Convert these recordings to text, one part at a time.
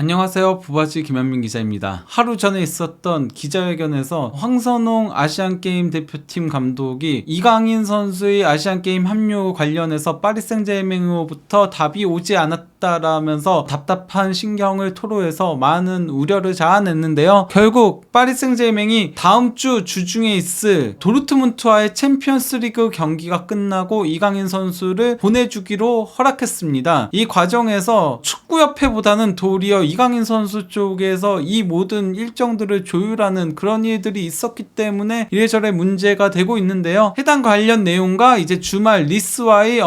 안녕하세요. 부바지 김현민 기자입니다. 하루 전에 있었던 기자회견에서 황선홍 아시안게임 대표팀 감독이 이강인 선수의 아시안게임 합류 관련해서 파리 생제르맹으로부터 답이 오지 않았다라면서 답답한 심경을 토로해서 많은 우려를 자아냈는데요. 결국 파리 생제르맹이 다음 주 주중에 있을 도르트문트와의 챔피언스리그 경기가 끝나고 이강인 선수를 보내주기로 허락했습니다. 이 과정에서 축구협회보다는 도리어 이강인 선수 쪽에서 이 모든 일정들을 조율하는 그런 일들이 있었기 때문에 이래저래 문제가 되고 있는데요. 해당 관련 내용과 이제 주말 리스와의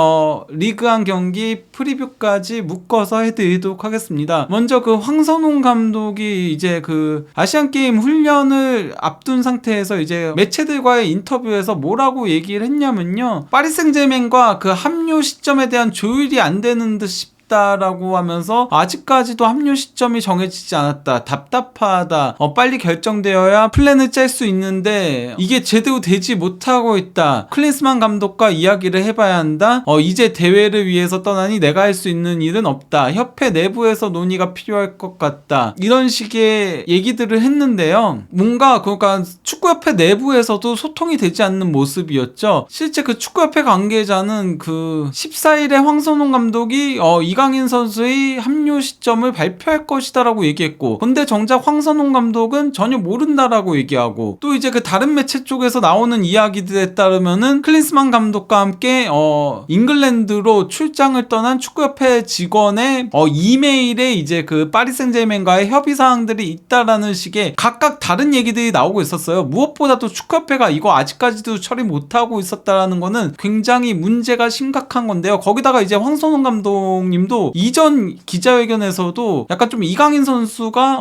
리그안 경기 프리뷰까지 묶어서 해드리도록 하겠습니다. 먼저 그 황선홍 감독이 이제 그 아시안게임 훈련을 앞둔 상태에서 이제 매체들과의 인터뷰에서 뭐라고 얘기를 했냐면요. 파리 생제르맹과 그 합류 시점에 대한 조율이 안 되는 듯 라고 하면서 아직까지도 합류 시점이 정해지지 않았다, 답답하다, 빨리 결정되어야 플랜을 짤 수 있는데 이게 제대로 되지 못하고 있다, 클린스만 감독과 이야기를 해봐야 한다, 이제 대회를 위해서 떠나니 내가 할 수 있는 일은 없다, 협회 내부에서 논의가 필요할 것 같다, 이런 식의 얘기들을 했는데요. 뭔가 그러니까 축구협회 내부에서도 소통이 되지 않는 모습이었죠. 실제 그 축구협회 관계자는 그 14일에 황선홍 감독이 이강인 선수의 합류 시점을 발표할 것이다라고 얘기했고, 근데 정작 황선홍 감독은 전혀 모른다라고 얘기하고, 또 이제 그 다른 매체 쪽에서 나오는 이야기들에 따르면은 클린스만 감독과 함께 잉글랜드로 출장을 떠난 축구협회 직원의 이메일에 이제 그 파리 생제르맹과의 협의 사항들이 있다라는 식의 각각 다른 얘기들이 나오고 있었어요. 무엇보다도 축구협회가 이거 아직까지도 처리 못하고 있었다라는 거는 굉장히 문제가 심각한 건데요. 거기다가 이제 황선홍 감독님 도 이전 기자회견에서도 약간 좀 이강인 선수가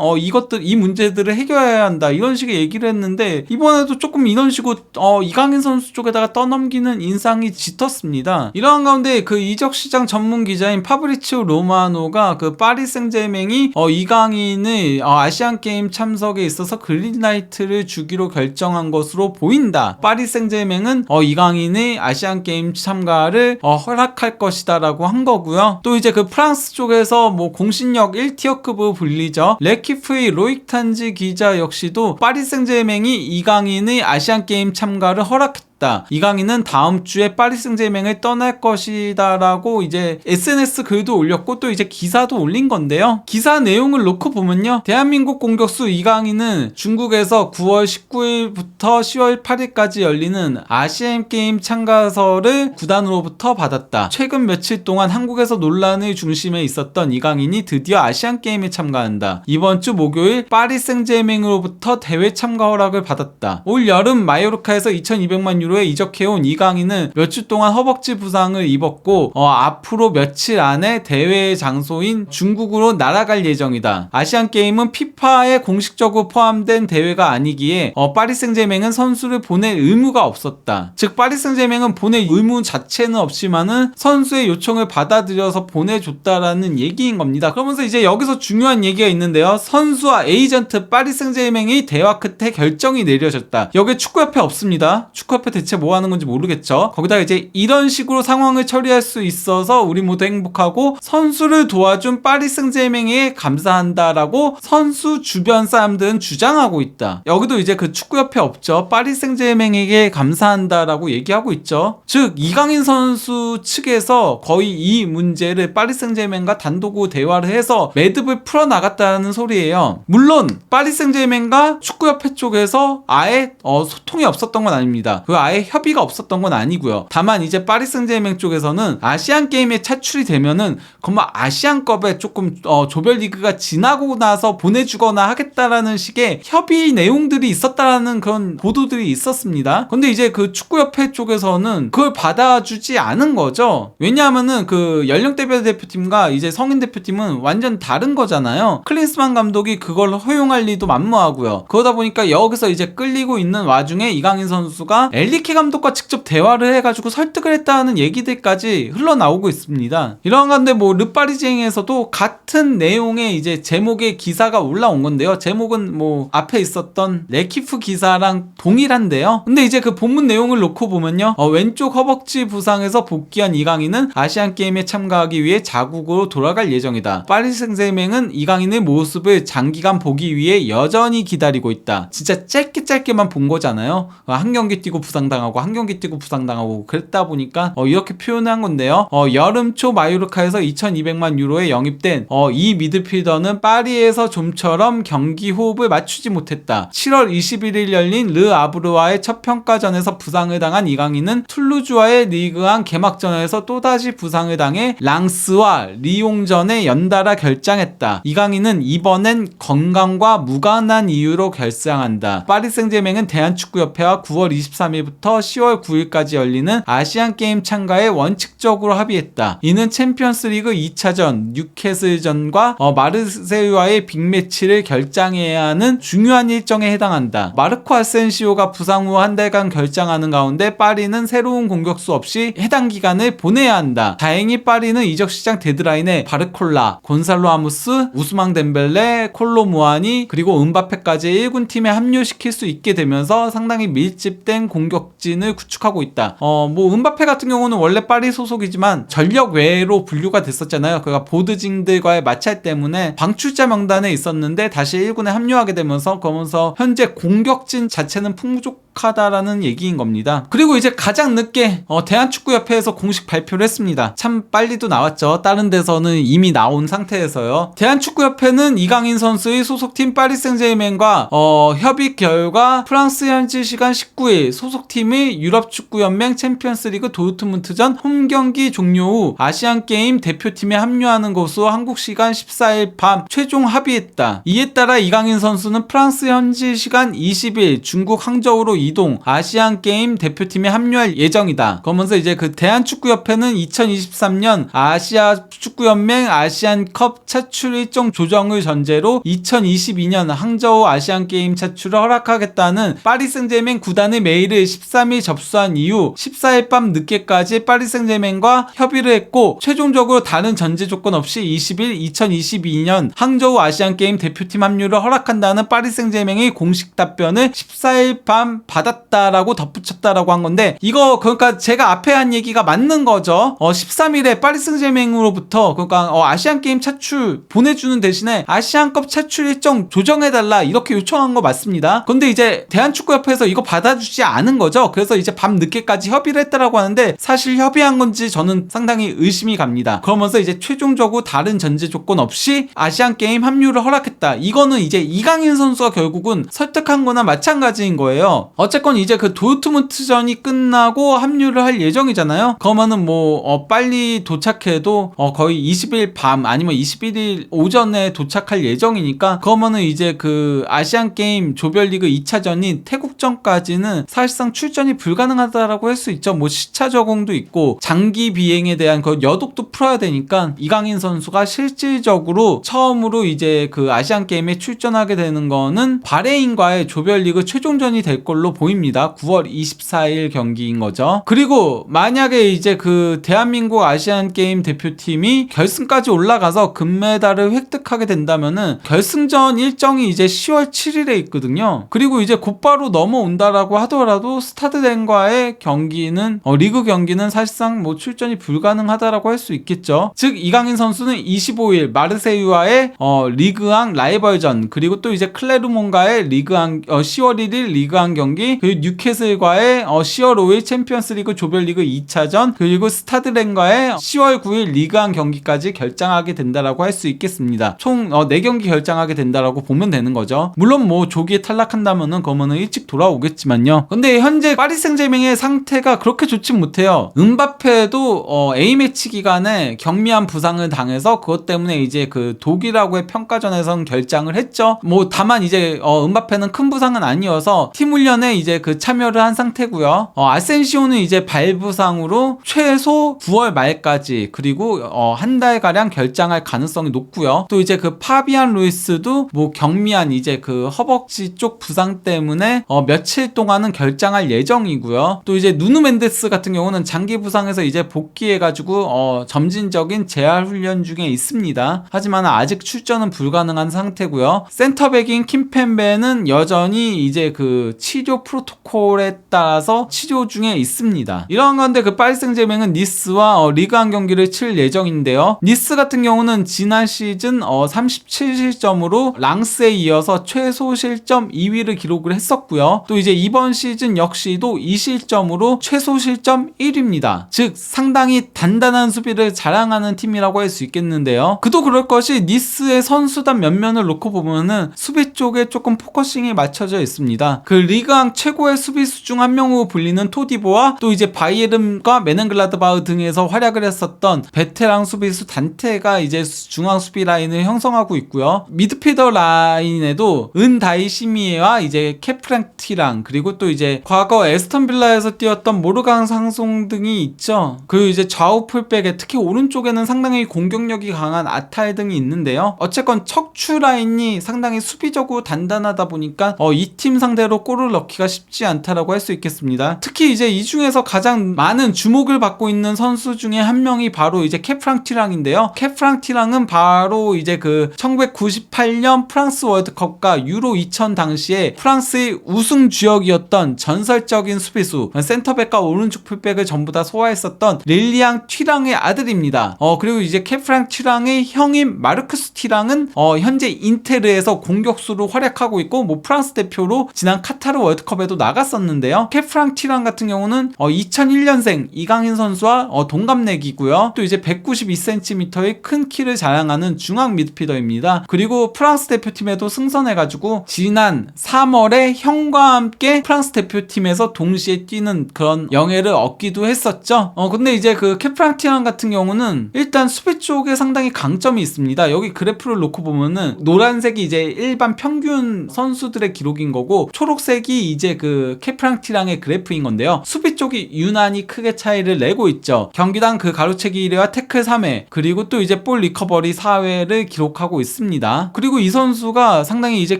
이 문제들을 해결해야 한다, 이런 식의 얘기를 했는데, 이번에도 조금 이런 식으로 이강인 선수 쪽에다가 떠넘기는 인상이 짙었습니다. 이러한 가운데 그 이적시장 전문 기자인 파브리치오 로마노가 그 파리 생제르맹이 이강인을 아시안게임 참석에 있어서 그린라이트를 주기로 결정한 것으로 보인다, 파리 생제르맹은 이강인의 아시안게임 참가를 허락할 것이다 라고 한 거고요. 또 이제 그 프랑스 쪽에서 뭐 공신력 1티어급으로 불리죠. 레키프의 로익 탄지 기자 역시도 파리 생제르맹이 이강인의 아시안게임 참가를 허락했다, 이강인은 다음 주에 파리 생제르맹을 떠날 것이다 라고 이제 SNS 글도 올렸고, 또 이제 기사도 올린 건데요. 기사 내용을 놓고 보면요, 대한민국 공격수 이강인은 중국에서 9월 19일부터 10월 8일까지 열리는 아시안게임 참가서를 구단으로부터 받았다. 최근 며칠 동안 한국에서 논란의 중심에 있었던 이강인이 드디어 아시안게임에 참가한다. 이번 주 목요일 파리 생제르맹으로부터 대회 참가 허락을 받았다. 올 여름 마요르카에서 2200만 유로에 이적해온 이강인은 몇 주 동안 허벅지 부상을 입었고 앞으로 며칠 안에 대회의 장소인 중국으로 날아갈 예정이다. 아시안게임은 피파에 공식적으로 포함된 대회가 아니기에 파리 생제르맹은 선수를 보낼 의무가 없었다. 즉 파리 생제르맹은 보낼 의무 자체는 없지만은 선수의 요청을 받아들여서 보내줬다라는 얘기인 겁니다. 그러면서 이제 여기서 중요한 얘기가 있는데요. 선수와 에이전트 파리 생제르맹의 대화 끝에 결정이 내려졌다. 여기에 축구협회 없습니다. 축구협회 대체 뭐 하는 건지 모르겠죠. 거기다가 이제 이런 식으로 상황을 처리할 수 있어서 우리 모두 행복하고 선수를 도와준 파리 생제르맹에 감사한다라고 선수 주변 사람들은 주장하고 있다. 여기도 이제 그 축구협회 없죠. 파리 생제르맹에게 감사한다라고 얘기하고 있죠. 즉 이강인 선수 측에서 거의 이 문제를 파리 생제르맹과 단독으로 대화를 해서 매듭을 풀어나갔다는 소리예요. 물론 파리 생제르맹과 축구협회 쪽에서 아예 소통이 없었던 건 아닙니다. 그 아예 협의가 없었던 건 아니고요. 다만 이제 파리 생제르맹 쪽에서는 아시안게임에 차출이 되면은 그만 아시안컵에 조금 조별리그가 지나고 나서 보내주거나 하겠다라는 식의 협의 내용들이 있었다라는 그런 보도들이 있었습니다. 근데 이제 그 축구협회 쪽에서는 그걸 받아주지 않은 거죠. 왜냐하면은 그 연령대별 대표팀과 이제 성인 대표팀은 완전 다른 거잖아요. 클린스만 감독이 그걸 허용할 리도 만무하고요. 그러다 보니까 여기서 이제 끌리고 있는 와중에 이강인 선수가 엘리 에리케 감독과 직접 대화를 해가지고 설득을 했다는 얘기들까지 흘러나오고 있습니다. 이런 건데 뭐 르파리지행에서도 같은 내용의 이제 제목의 기사가 올라온 건데요. 제목은 뭐 앞에 있었던 레키프 기사랑 동일한데요. 근데 이제 그 본문 내용을 놓고 보면요, 왼쪽 허벅지 부상에서 복귀한 이강인은 아시안 게임에 참가하기 위해 자국으로 돌아갈 예정이다. 파리 생제맹은 이강인의 모습을 장기간 보기 위해 여전히 기다리고 있다. 진짜 짧게만 본 거잖아요. 한 경기 뛰고 부상당하고 한 경기 뛰고 부상당하고 그랬다 보니까 이렇게 표현한 건데요. 여름 초 마요르카에서 2200만 유로에 영입된 이 미드필더는 파리에서 좀처럼 경기 호흡을 맞추지 못했다. 7월 21일 열린 르 아브르와의 첫 평가전에서 부상을 당한 이강인은 툴루즈와의 리그왕 개막전에서 또다시 부상을 당해 랑스와 리옹전에 연달아 결장했다. 이강인은 이번엔 건강과 무관한 이유로 결장한다. 파리 생제맹은 대한축구협회와 9월 23일부터 10월 9일까지 열리는 아시안게임 참가에 원칙적으로 합의했다. 이는 챔피언스리그 2차전 뉴캐슬전과 마르세유와의 빅매치를 결장해야 하는 중요한 일정에 해당한다. 마르코 아센시오가 부상 후 한 달간 결장하는 가운데 파리는 새로운 공격수 없이 해당 기간을 보내야 한다. 다행히 파리는 이적시장 데드라인에 바르콜라, 곤살로 아무스, 우스망 덴벨레, 콜로 무아니 그리고 은바페까지 1군 팀에 합류시킬 수 있게 되면서 상당히 밀집된 공격진을 구축하고 있다. 뭐 은바페 같은 경우는 원래 파리 소속이지만 전력 외로 분류가 됐었잖아요. 그가 보드징들과의 마찰 때문에 방출자 명단에 있었는데 다시 1군에 합류하게 되면서 그러면서 현재 공격진 자체는 풍족하다라는 얘기인 겁니다. 그리고 이제 가장 늦게 대한축구협회에서 공식 발표를 했습니다. 참 빨리도 나왔죠. 다른 데서는 이미 나온 상태에서요. 대한축구협회는 이강인 선수의 소속팀 파리 생제르맹과 협의 결과 프랑스 현지 시간 19일 소속팀의 유럽축구연맹 챔피언스리그 도르트문트전 홈경기 종료 후 아시안게임 대표팀에 합류하는 것으로 한국 시간 14일 밤 최종 합의했다. 이에 따라 이강인 선수는 프랑스 현지 시간 20일 중국 항저우로 이동 아시안게임 대표팀에 합류할 예정이다. 그러면서 이제 그 대한축구협회는 2023년 아시아 축구연맹 아시안컵 차출 일정 조정을 전제로 2022년 항저우 아시안게임 차출을 허락하겠다는 파리 생제르맹 구단의 메일을 13일 접수한 이후 14일 밤 늦게까지 파리 생제르맹과 협의를 했고 최종적으로 다른 전제 조건 없이 20일 2022년 항저우 아시안게임 대표팀 합류를 허락한다는 파리 생제르맹의 공식 답변을 14일 밤 받았다라고 덧붙였다라고 한 건데, 이거 그러니까 제가 앞에 한 얘기가 맞는 거죠. 13일에 파리 생제르맹으로부터 그러니까 아시안게임 차출 보내주는 대신에 아시안컵 차출 일정 조정해달라 이렇게 요청한 거 맞습니다. 근데 이제 대한축구협회에서 이거 받아주지 않은 거죠. 그래서 이제 밤 늦게까지 협의를 했다라고 하는데 사실 협의한 건지 저는 상당히 의심이 갑니다. 그러면서 이제 최종적으로 다른 전제 조건 없이 아시안게임 합류를 허락했다. 이거는 이제 이강인 선수가 결국은 설득한 거나 마찬가지인 거예요. 어쨌건 이제 그 도르트문트전이 끝나고 합류를 할 예정이잖아요. 그러면은 뭐 빨리 도착해도 거의 20일 밤 아니면 21일 오전에 도착할 예정이니까, 그러면은 이제 그 아시안게임 조별리그 2차전인 태국전까지는 사실상 출전이 불가능하다라고 할 수 있죠. 뭐 시차 적응도 있고 장기 비행에 대한 그 여독도 풀어야 되니까 이강인 선수가 실질적으로 처음으로 이제 그 아시안게임에 출전하게 되는 거는 바레인과의 조별리그 최종전이 될 걸로 보입니다. 9월 24일 경기인 거죠. 그리고 만약에 이제 그 대한민국 아시안게임 대표팀이 결승까지 올라가서 금메달을 획득하게 된다면은 결승전 일정이 이제 10월 7일에 있거든요. 그리고 이제 곧바로 넘어온다라고 하더라도 스타드렌과의 경기는 리그 경기는 사실상 뭐 출전이 불가능하다라고 할 수 있겠죠. 즉 이강인 선수는 25일 마르세유와의 리그왕 라이벌전, 그리고 또 이제 클레르몬과의 리그왕 10월 1일 리그왕 경기, 그리고 뉴캐슬과의 10월 5일 챔피언스리그 조별리그 2차전, 그리고 스타드렌과의 10월 9일 리그왕 경기까지 결장하게 된다라고 할 수 있겠습니다. 총 4경기 결장하게 된다라고 보면 되는 거죠. 물론 뭐 조기에 탈락한다면은 그러면은 일찍 돌아오겠지만요. 근데 현재 파리 생제르맹의 상태가 그렇게 좋지 못해요. 은바페도 A매치 기간에 경미한 부상을 당해서 그것 때문에 이제 그 독일하고의 평가전에선 결장을 했죠. 뭐 다만 이제 은바페는 큰 부상은 아니어서 팀 훈련에 훈련에 이제 그 참여를 한 상태고요. 아센시오는 이제 발부상으로 최소 9월 말까지 그리고 한 달가량 결장할 가능성이 높고요. 또 이제 그 파비안 루이스도 뭐 경미한 이제 그 허벅지 쪽 부상 때문에 며칠 동안은 결장할 예정이고요. 또 이제 누누 멘데스 같은 경우는 장기 부상에서 이제 복귀해가지고 점진적인 재활 훈련 중에 있습니다. 하지만 아직 출전은 불가능한 상태고요. 센터백인 킴펜베는 여전히 이제 그 치료 프로토콜에 따라서 치료 중에 있습니다. 이러한 가운데 그 파리 생제맹은 니스와 리그안 경기를 칠 예정인데요. 니스 같은 경우는 지난 시즌 37실점으로 랑스에 이어서 최소 실점 2위를 기록을 했었고요. 또 이제 이번 시즌 역시도 2실점으로 최소 실점 1위입니다. 즉 상당히 단단한 수비를 자랑하는 팀이라고 할 수 있겠는데요. 그도 그럴 것이 니스의 선수단 면면을 놓고 보면은 수비 쪽에 조금 포커싱이 맞춰져 있습니다. 그 리그앙 최고의 수비수 중 한 명으로 불리는 토디보와 또 이제 바이에른과 메넨글라드바흐 등에서 활약을 했었던 베테랑 수비수 단테가 이제 중앙 수비 라인을 형성하고 있고요. 미드필더 라인에도 은다이시미에와 이제 케프랭티랑 그리고 또 이제 과거 에스턴 빌라에서 뛰었던 모르강 상송 등이 있죠. 그리고 이제 좌우 풀백에 특히 오른쪽에는 상당히 공격력이 강한 아탈 등이 있는데요. 어쨌건 척추 라인이 상당히 수비적으로 단단하다 보니까 이 팀 상대로 골을 넣기가 쉽지 않다라고 할 수 있겠습니다. 특히 이제 이 중에서 가장 많은 주목을 받고 있는 선수 중에 한 명이 바로 이제 케프랑티랑인데요. 케프랑티랑은 바로 이제 그 1998년 프랑스 월드컵과 유로 2000 당시에 프랑스의 우승 주역이었던 전설적인 수비수, 센터백과 오른쪽 풀백을 전부 다 소화했었던 릴리앙 튀랑의 아들입니다. 그리고 이제 케프랑 튀랑의 형인 마르크스 튀랑은 현재 인테르에서 공격수로 활약하고 있고 뭐 프랑스 대표로 지난 카타르 월드컵에도 나갔었는데요. 케프랑 튀랑 같은 경우는 2001년생 이강인 선수와 동갑내기고요. 또 이제 192cm의 큰 키를 자랑하는 중앙 미드필더입니다. 그리고 프랑스 대표팀에도 승선해가지고 지난 3월에 형과 함께 프랑스 대표팀에서 동시에 뛰는 그런 영예를 얻기도 했었죠. 근데 이제 그 케프랑 튀랑 같은 경우는 일단 수비 쪽에 상당히 강점이 있습니다. 여기 그래프를 놓고 보면은 노란색이 이제 일반 평균 선수들의 기록인 거고 초록색이 이제 그 케프랑티랑의 그래프인 건데요. 수비 쪽이 유난히 크게 차이를 내고 있죠. 경기당 그 가로채기 1회와 태클 3회 그리고 또 이제 볼 리커버리 4회를 기록하고 있습니다. 그리고 이 선수가 상당히 이제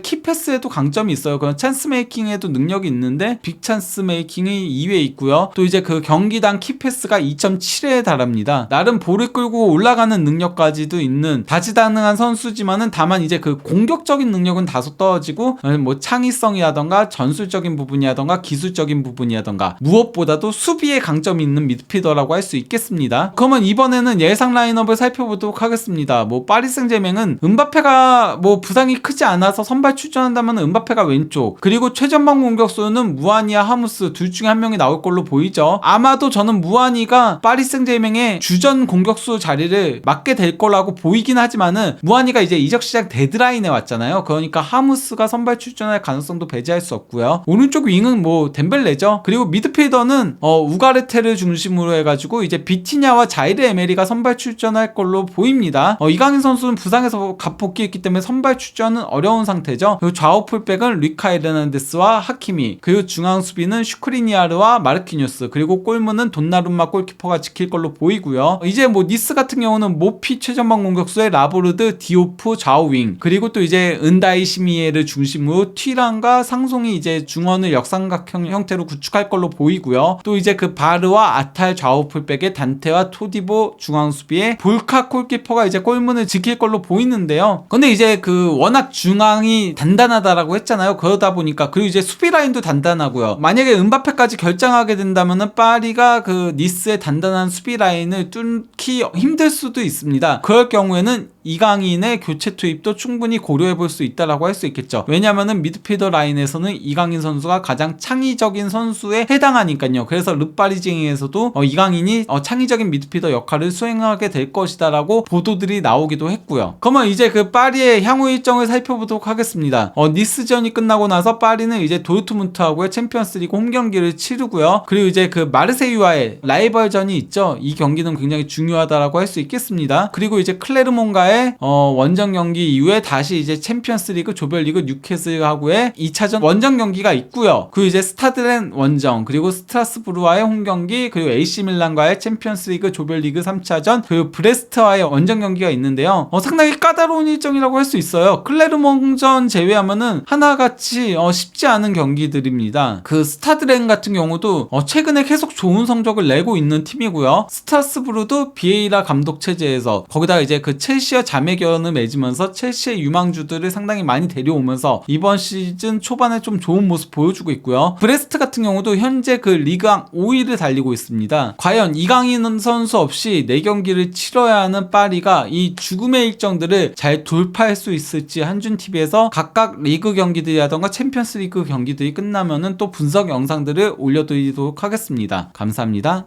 키패스에도 강점이 있어요. 그런 찬스 메이킹에도 능력이 있는데 빅 찬스 메이킹이 2회 있고요. 또 이제 그 경기당 키패스가 2.7회에 달합니다. 나름 볼을 끌고 올라가는 능력까지도 있는 다재다능한 선수지만은 다만 이제 그 공격적인 능력은 다소 떨어지고 뭐 창의성이라던가 전술적인 부분이라던가 기술적인 부분이라던가 무엇보다도 수비에 강점이 있는 미드필더라고 할 수 있겠습니다. 그러면 이번에는 예상 라인업을 살펴보도록 하겠습니다. 뭐 파리 생제맹은 은바페가 뭐 부상이 크지 않아서 선발 출전한다면 은바페가 왼쪽 그리고 최전방 공격수는 무아니와 하무스 둘 중에 한 명이 나올 걸로 보이죠. 아마도 저는 무아니가 파리 생제맹의 주전 공격수 자리를 맡게 될 거라고 보이긴 하지만은 무아니가 이제 이적 시장 데드라인에 왔잖아요. 그러니까 하무스가 선발 출전할 가능성도 배제할 수 없고요. 오른쪽 윙은 뭐 덴벨레죠. 그리고 미드필더는 우가르테를 중심으로 해가지고 이제 비티냐와 자이르 에메리가 선발 출전할 걸로 보입니다. 이강인 선수는 부상에서 갓 복귀했기 때문에 선발 출전은 어려운 상태죠. 그리고 좌우 풀백은 리카 에르난데스와 하키미 그리고 중앙 수비는 슈크리니아르와 마르키뉴스 그리고 골문은 돈나룸마 골키퍼가 지킬 걸로 보이고요. 이제 뭐 니스 같은 경우는 모피 최전방 공격수의 라보르드 디오프 좌우윙 그리고 또 이제 은다이시미에를 중심으로 튀랑과 상송이 이제 중원을 역삼각형 형태로 구축할 걸로 보이고요. 또 이제 그 바르와 아탈 좌우 풀백의 단테와 토디보 중앙 수비에 볼카 골키퍼가 이제 골문을 지킬 걸로 보이는데요. 근데 이제 그 워낙 중앙이 단단하다라고 했잖아요. 그러다 보니까 그리고 이제 수비 라인도 단단하고요. 만약에 은바페까지 결장하게 된다면은 파리가 그 니스의 단단한 수비 라인을 뚫기 힘들 수도 있습니다. 그럴 경우에는 이강인의 교체 투입도 충분히 고려해 볼 수 있다라고 할 수 있겠죠. 왜냐면은 미드필더 라인에서는 이강인 선수가 가장 창의적인 선수에 해당하니까요. 그래서 르파리징에서도 이강인이 창의적인 미드필더 역할을 수행하게 될 것이다라고 보도들이 나오기도 했고요. 그러면 이제 그 파리의 향후 일정을 살펴보도록 하겠습니다. 니스전이 끝나고 나서 파리는 이제 도르트문트하고의 챔피언스리그 홈 경기를 치르고요. 그리고 이제 그 마르세유와의 라이벌전이 있죠. 이 경기는 굉장히 중요하다라고 할 수 있겠습니다. 그리고 이제 클레르몬과의 스타스부르와의 원정 경기 이후에 다시 이제 챔피언스리그 조별리그 뉴캐슬하고의 2차전 원정 경기가 있고요. 그리고 이제 스타드렌 원정, 그리고 스트라스부르와의 홈 경기, 그리고 AC 밀란과의 챔피언스리그 조별리그 3차전, 그리고 브레스트와의 원정 경기가 있는데요. 상당히 까다로운 일정이라고 할 수 있어요. 클레르몽전 제외하면은 하나같이 쉽지 않은 경기들입니다. 그 스타드렌 같은 경우도 최근에 계속 좋은 성적을 내고 있는 팀이고요. 스트라스부르도 비에이라 감독 체제에서 거기다가 이제 그 첼시와 자매결연을 맺으면서 첼시의 유망주들을 상당히 많이 데려오면서 이번 시즌 초반에 좀 좋은 모습 보여주고 있고요. 브레스트 같은 경우도 현재 그 리그왕 5위를 달리고 있습니다. 과연 이강인 선수 없이 4경기를 치러야 하는 파리가 이 죽음의 일정들을 잘 돌파할 수 있을지 한준TV에서 각각 리그 경기들이라던가 챔피언스 리그 경기들이 끝나면은 또 분석 영상들을 올려드리도록 하겠습니다. 감사합니다.